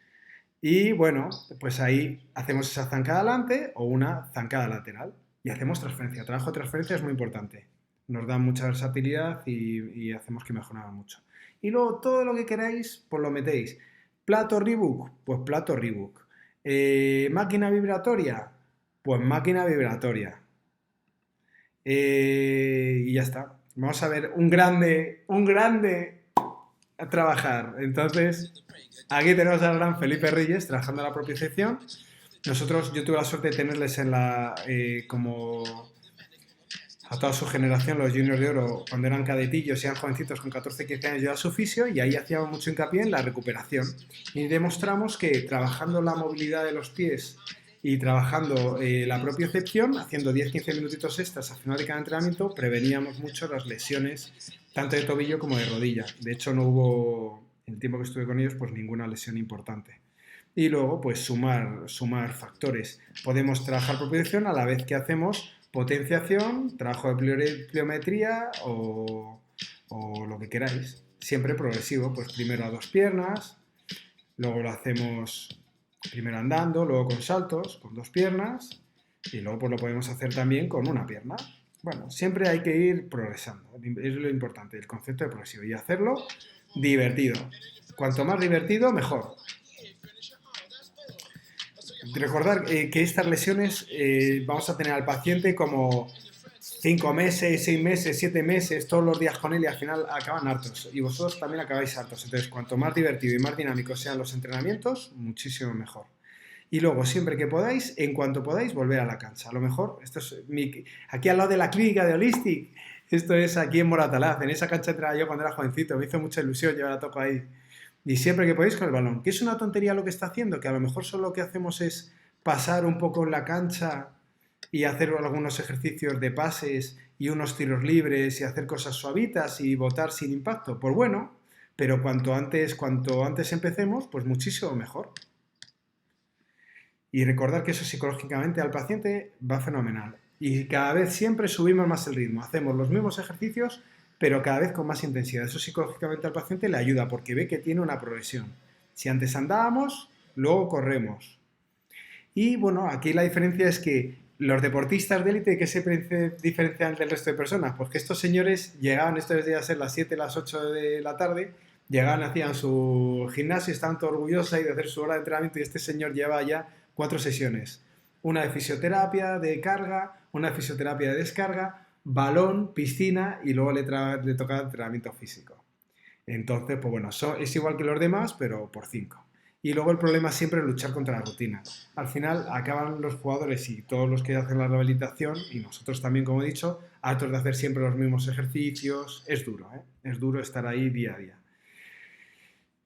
Y bueno, pues ahí hacemos esa zancada adelante o una zancada lateral y hacemos transferencia. El trabajo de transferencia es muy importante. Nos da mucha versatilidad y hacemos que mejorara mucho. Y luego todo lo que queráis, pues lo metéis. ¿Plato Reebok? Pues plato Reebok. ¿Máquina vibratoria? Pues máquina vibratoria. Y ya está. Vamos a ver un grande a trabajar. Entonces, aquí tenemos al gran Felipe Reyes trabajando en la propiocepción. Yo tuve la suerte de tenerles como a toda su generación, los juniors de oro, cuando eran cadetillos y eran jovencitos con 14, 15 años, yo era su fisio y ahí hacíamos mucho hincapié en la recuperación. Y demostramos que trabajando la movilidad de los pies y trabajando la propiocepción, haciendo 10-15 minutitos extras al final de cada entrenamiento, preveníamos mucho las lesiones, tanto de tobillo como de rodilla. De hecho, no hubo, en el tiempo que estuve con ellos, pues ninguna lesión importante. Y luego, pues sumar factores. Podemos trabajar propiocepción a la vez que hacemos potenciación, trabajo de pliometría o lo que queráis. Siempre progresivo, pues primero a 2 piernas, luego lo hacemos primero andando, luego con saltos, con 2 piernas y luego pues lo podemos hacer también con una pierna. Bueno, siempre hay que ir progresando, es lo importante, el concepto de progresivo y hacerlo divertido. Cuanto más divertido, mejor. Recordar que estas lesiones vamos a tener al paciente como 5 meses, 6 meses, 7 meses, todos los días con él y al final acaban hartos. Y vosotros también acabáis hartos. Entonces, cuanto más divertido y más dinámicos sean los entrenamientos, muchísimo mejor. Y luego, siempre que podáis, en cuanto podáis, volver a la cancha. A lo mejor, esto es aquí al lado de la clínica de Holistic, esto es aquí en Moratalaz, en esa cancha entrenaba yo cuando era jovencito, me hizo mucha ilusión llevar a Toco ahí. Y siempre que podéis con el balón. Que es una tontería lo que está haciendo, que a lo mejor solo lo que hacemos es pasar un poco en la cancha y hacer algunos ejercicios de pases y unos tiros libres y hacer cosas suavitas y botar sin impacto, pues bueno, pero cuanto antes empecemos, pues muchísimo mejor. Y recordar que eso psicológicamente al paciente va fenomenal. Y cada vez siempre subimos más el ritmo. Hacemos los mismos ejercicios, pero cada vez con más intensidad. Eso psicológicamente al paciente le ayuda porque ve que tiene una progresión. Si antes andábamos, luego corremos. Y bueno, aquí la diferencia es que los deportistas de élite, ¿qué se diferencian del resto de personas? Pues que estos señores llegaban, esto debía ser las 7, las 8 de la tarde, llegaban, hacían su gimnasio, estaban todos orgullosos ahí de hacer su hora de entrenamiento y este señor lleva ya 4 sesiones. Una de fisioterapia de carga, una de fisioterapia de descarga, balón, piscina y luego le toca entrenamiento físico. Entonces, pues bueno, es igual que los demás, pero por 5. Y luego el problema siempre es luchar contra la rutina. Al final acaban los jugadores y todos los que hacen la rehabilitación, y nosotros también, como he dicho, hartos de hacer siempre los mismos ejercicios. Es duro, ¿eh? Es duro estar ahí día a día.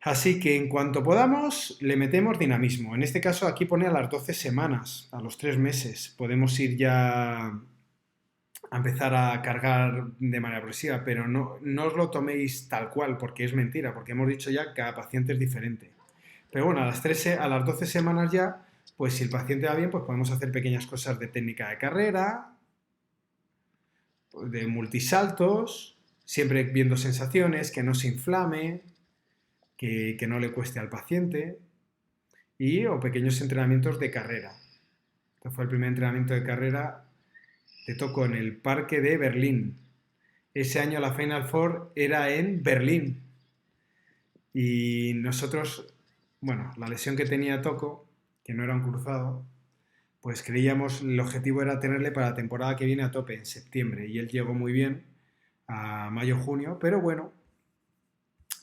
Así que en cuanto podamos, le metemos dinamismo. En este caso aquí pone a las 12 semanas, a los 3 meses. Podemos ir ya a empezar a cargar de manera progresiva, pero no os lo toméis tal cual, porque es mentira, porque hemos dicho ya que cada paciente es diferente. Pero bueno, a las 12 semanas ya, pues si el paciente va bien, pues podemos hacer pequeñas cosas de técnica de carrera, de multisaltos, siempre viendo sensaciones, que no se inflame, que no le cueste al paciente, o pequeños entrenamientos de carrera. Este fue el primer entrenamiento de carrera que tocó en el parque de Berlín. Ese año la Final Four era en Berlín. Y nosotros, bueno, la lesión que tenía Toco, que no era un cruzado, pues creíamos, el objetivo era tenerle para la temporada que viene a tope, en septiembre. Y él llegó muy bien a mayo-junio, pero bueno,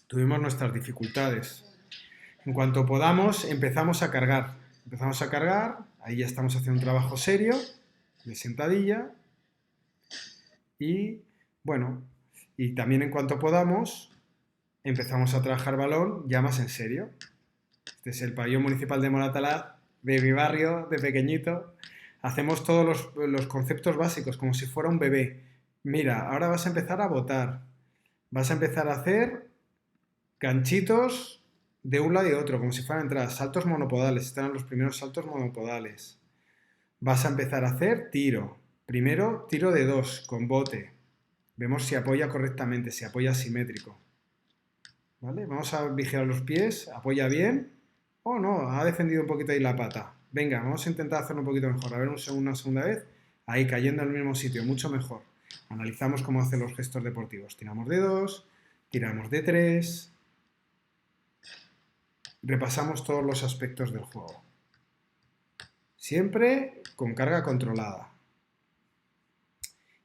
tuvimos nuestras dificultades. En cuanto podamos, empezamos a cargar. Ahí ya estamos haciendo un trabajo serio, de sentadilla. Y bueno, y también en cuanto podamos, empezamos a trabajar balón ya más en serio. Este es el pabellón municipal de Moratalaz, de mi barrio, de pequeñito. Hacemos todos los conceptos básicos, como si fuera un bebé. Mira, ahora vas a empezar a botar. Vas a empezar a hacer ganchitos de un lado y de otro, como si fueran entradas. Saltos monopodales, están los primeros saltos monopodales. Vas a empezar a hacer tiro. Primero, tiro de 2, con bote. Vemos si apoya correctamente, si apoya simétrico. ¿Vale? Vamos a vigilar los pies, apoya bien. Oh, no, ha defendido un poquito ahí la pata. Venga, vamos a intentar hacerlo un poquito mejor. A ver, una segunda vez. Ahí, cayendo en el mismo sitio, mucho mejor. Analizamos cómo hacen los gestos deportivos. Tiramos de 2, tiramos de 3. Repasamos todos los aspectos del juego. Siempre con carga controlada.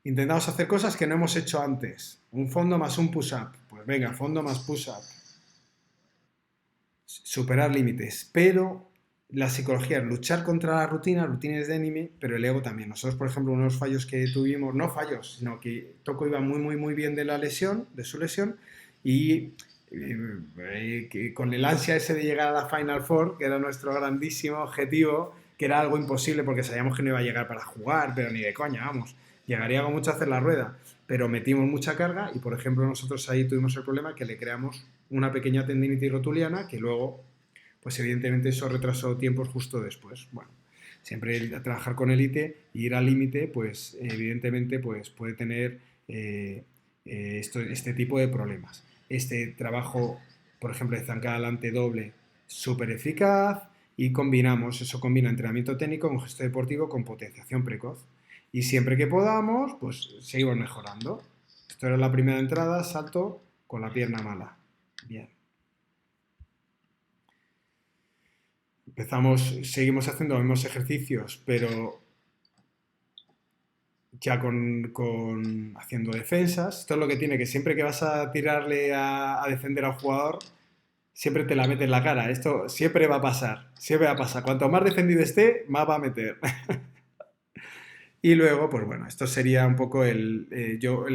Intentamos hacer cosas que no hemos hecho antes. Un fondo más un push-up. Pues venga, fondo más push-up. Superar límites. Pero la psicología es luchar contra la rutina, rutinas de anime, pero el ego también. Nosotros, por ejemplo, uno de los fallos que tuvimos, no fallos, sino que Toco iba muy bien de su lesión, y que con el ansia ese de llegar a la Final Four, que era nuestro grandísimo objetivo, que era algo imposible porque sabíamos que no iba a llegar para jugar, pero ni de coña, vamos. Llegaría con mucho a hacer la rueda, pero metimos mucha carga y, por ejemplo, nosotros ahí tuvimos el problema que le creamos una pequeña tendinitis rotuliana que luego, pues evidentemente eso retrasó tiempos justo después. Bueno, siempre trabajar con élite y ir al límite, pues evidentemente pues puede tener este tipo de problemas. Este trabajo, por ejemplo, de zancada adelante doble, súper eficaz, y eso combina entrenamiento técnico con gesto deportivo con potenciación precoz. Y siempre que podamos, pues seguimos mejorando. Esto era la primera entrada, salto con la pierna mala. Bien. Seguimos haciendo los mismos ejercicios, pero ya haciendo defensas. Esto es lo que tiene, que siempre que vas a tirarle a defender a un jugador, siempre te la mete en la cara. Esto siempre va a pasar, siempre va a pasar. Cuanto más defendido esté, más va a meter. Y luego, pues bueno, esto sería un poco el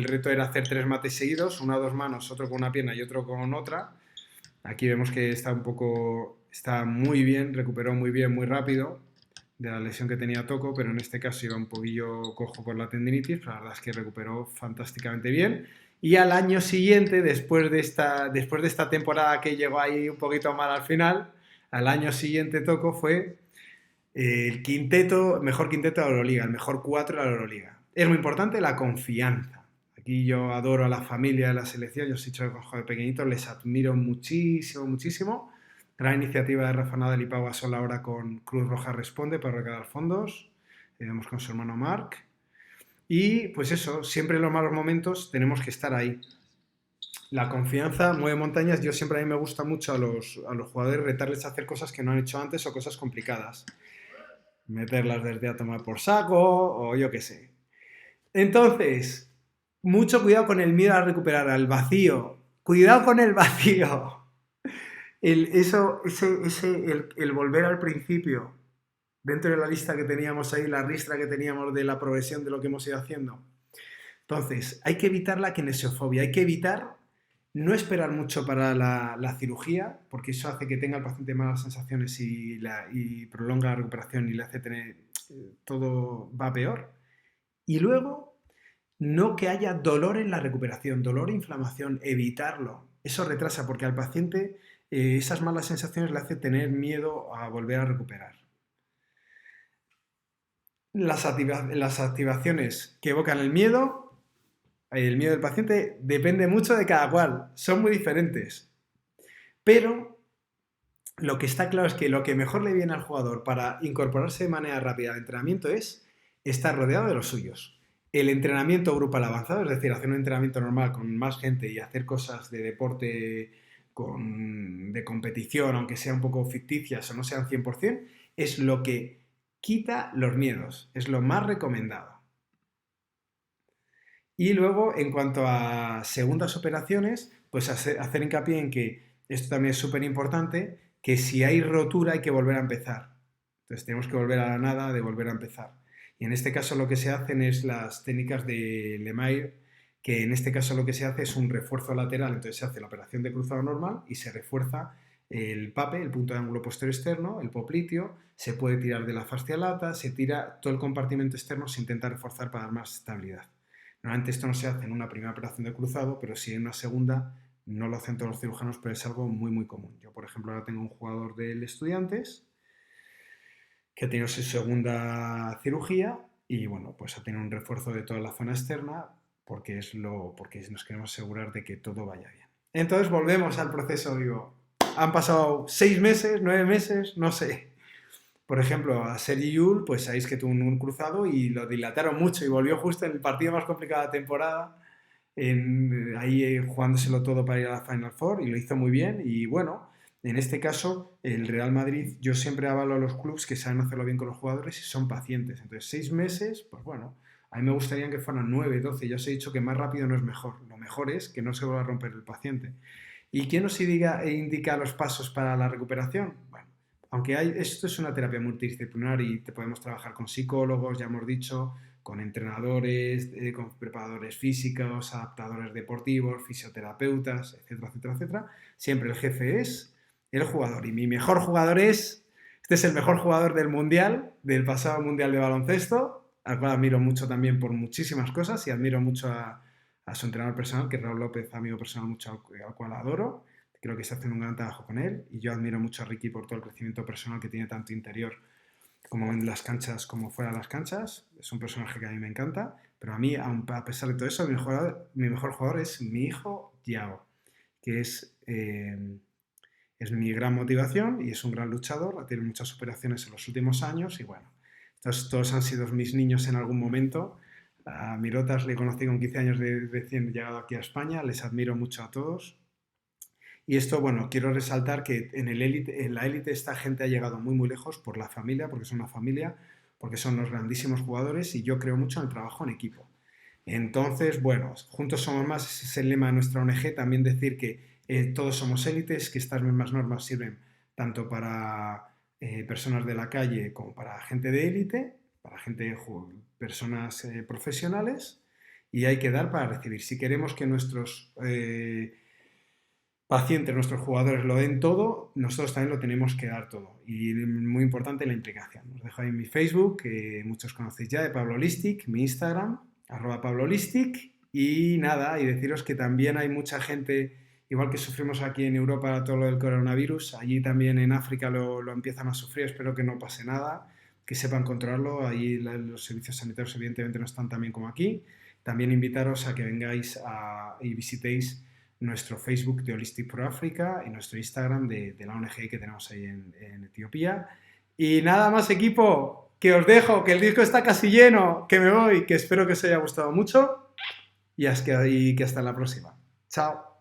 reto era hacer 3 mates seguidos, uno a 2 manos, otro con una pierna y otro con otra. Aquí vemos que está muy bien, recuperó muy bien, muy rápido. de la lesión que tenía Toco, pero en este caso iba un poquillo cojo por la tendinitis, pero la verdad es que recuperó fantásticamente bien. Y al año siguiente, después de esta temporada que llegó ahí un poquito mal al final, al año siguiente Toco fue el mejor quinteto de la Euroliga, el mejor 4 de la Euroliga. Es muy importante la confianza. Aquí yo adoro a la familia de la selección, yo os he dicho que de pequeñitos, les admiro muchísimo, muchísimo. Gran iniciativa de Rafa Nadal y Pau Gasol ahora con Cruz Roja Responde para recaudar fondos. Vemos con su hermano Marc. Y pues eso, siempre en los malos momentos tenemos que estar ahí. La confianza mueve montañas. Yo siempre a mí me gusta mucho a los jugadores retarles a hacer cosas que no han hecho antes o cosas complicadas. Meterlas desde a tomar por saco o yo qué sé. Entonces, mucho cuidado con el miedo a recuperar al vacío. Cuidado con el vacío. El volver al principio, dentro de la lista que teníamos ahí, la ristra que teníamos de la progresión de lo que hemos ido haciendo. Entonces, hay que evitar la kinesiofobia, hay que evitar no esperar mucho para la cirugía, porque eso hace que tenga el paciente malas sensaciones y prolonga la recuperación y le hace tener todo va peor. Y luego, no que haya dolor en la recuperación, dolor e inflamación, evitarlo. Eso retrasa porque al paciente esas malas sensaciones le hace tener miedo a volver a recuperar. Las activaciones que evocan el miedo del paciente depende mucho de cada cual, son muy diferentes. Pero lo que está claro es que lo que mejor le viene al jugador para incorporarse de manera rápida al entrenamiento es estar rodeado de los suyos. El entrenamiento grupal avanzado, es decir, hacer un entrenamiento normal con más gente y hacer cosas de deporte de competición, aunque sean un poco ficticias o no sean 100%, es lo que quita los miedos, es lo más recomendado. Y luego, en cuanto a segundas operaciones, pues hacer hincapié en que esto también es súper importante, que si hay rotura hay que volver a empezar. Entonces tenemos que volver a la nada de volver a empezar. Y en este caso lo que se hacen es las técnicas de Lemaitre, que en este caso lo que se hace es un refuerzo lateral, entonces se hace la operación de cruzado normal y se refuerza el PAPE, el punto de ángulo posterior externo, el popliteo, se puede tirar de la fascia lata, se tira todo el compartimento externo, se intenta reforzar para dar más estabilidad. Normalmente esto no se hace en una primera operación de cruzado, pero sí en una segunda, no lo hacen todos los cirujanos, pero es algo muy muy común. Yo, por ejemplo, ahora tengo un jugador del Estudiantes que ha tenido su segunda cirugía y bueno, pues ha tenido un refuerzo de toda la zona externa porque nos queremos asegurar de que todo vaya bien. Entonces volvemos al proceso, digo, han pasado 6 meses, 9 meses, no sé. Por ejemplo, a Sergi Llull, pues sabéis que tuvo un cruzado y lo dilataron mucho y volvió justo en el partido más complicado de la temporada, ahí jugándoselo todo para ir a la Final Four y lo hizo muy bien. Y bueno, en este caso, el Real Madrid, yo siempre avalo a los clubes que saben hacerlo bien con los jugadores y son pacientes. Entonces, 6 meses, pues bueno, a mí me gustaría que fueran 9, 12. Ya os he dicho que más rápido no es mejor. Lo mejor es que no se vuelva a romper el paciente. ¿Y quién nos indica los pasos para la recuperación? Bueno, aunque esto es una terapia multidisciplinar y te podemos trabajar con psicólogos, ya hemos dicho, con entrenadores, con preparadores físicos, adaptadores deportivos, fisioterapeutas, etcétera, etcétera, etcétera. Siempre el jefe es el jugador. Y mi mejor jugador este es el mejor jugador del Mundial, del pasado Mundial de baloncesto, al cual admiro mucho también por muchísimas cosas y admiro mucho a su entrenador personal, que es Raúl López, amigo personal mucho al cual adoro. Creo que está haciendo un gran trabajo con él y yo admiro mucho a Ricky por todo el crecimiento personal que tiene tanto interior como en las canchas como fuera de las canchas. Es un personaje que a mí me encanta, pero a mí, a pesar de todo eso, mi mejor jugador es mi hijo Yao, que es mi gran motivación y es un gran luchador, ha tenido muchas operaciones en los últimos años y bueno, todos han sido mis niños en algún momento. A Mirotas le conocí con 15 años de recién llegado aquí a España, les admiro mucho a todos. Y esto, bueno, quiero resaltar que en la élite esta gente ha llegado muy muy lejos por la familia, porque es una familia, porque son los grandísimos jugadores y yo creo mucho en el trabajo en equipo. Entonces, bueno, juntos somos más, ese es el lema de nuestra ONG, también decir que todos somos élites, que estas mismas normas sirven tanto para personas de la calle como para gente de élite, para personas profesionales, y hay que dar para recibir. Si queremos que nuestros pacientes, nuestros jugadores lo den todo, nosotros también lo tenemos que dar todo. Y muy importante la implicación. Os dejo ahí mi Facebook, que muchos conocéis ya, de Pablo Listic, mi Instagram, @PabloListic. Y nada, y deciros que también hay mucha gente, igual que sufrimos aquí en Europa todo lo del coronavirus, allí también en África lo empiezan a sufrir, espero que no pase nada, que sepan controlarlo. Allí los servicios sanitarios evidentemente no están tan bien como aquí. También invitaros a que vengáis y visitéis nuestro Facebook de Holistic for Africa y nuestro Instagram de la ONG que tenemos ahí en Etiopía. Y nada más, equipo, que os dejo, que el disco está casi lleno, que me voy, que espero que os haya gustado mucho y que hasta la próxima. Chao.